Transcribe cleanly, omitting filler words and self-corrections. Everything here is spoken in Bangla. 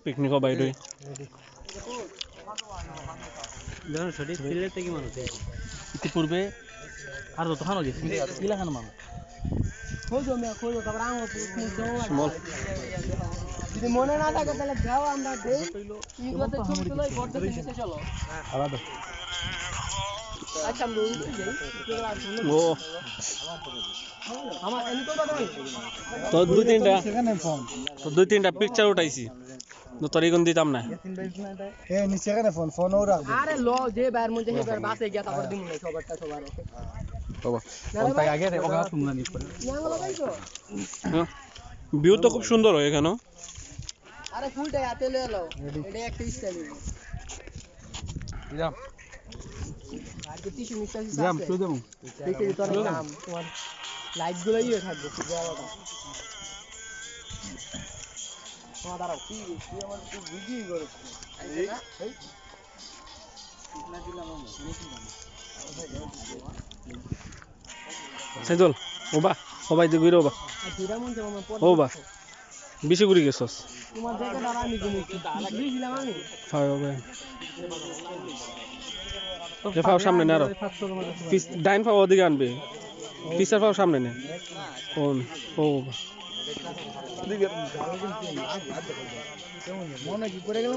পিকনিকও বাইরে ইতিপূর্বে আর যতক্ষণ গেছি এলাকার মানুষ মনে না থাকে তাহলে যাও আমরা আলাদা আচ্ছা তো দুই তিনটা পিকচার উঠাইছি তরিগুন দিতাম না আরে ল যে বাইর মধ্যে হেবার বাসে গিয়া তারপর দিমু না সবারটা সবার ভিউ তো খুব সুন্দর হয় এখানে আরে ফুলটা হাতে লয়ে নাও এটা একটা স্টাইল আর কি টিস্যু মিক্স আছে দেখতে তো নাম তোমার লাইট গুলোই থাকবে খুব বড়টা তোমার দাঁড়াও কি আমার তো বুঝিই করে এই না দিলাম আমি সাইদুল ওবা সবাই দি গইরো বা ওবা বেশি ঘুরে গেছস তোমার জায়গা দাঁড়া আমি ঘুমিয়েছি দিলাম আমি ফাও ফাও সামনে না আরো ডাইন ফাও ওদিকে আনবে পিছার ফাও সামনে নে ও মনে কি করে গেলাম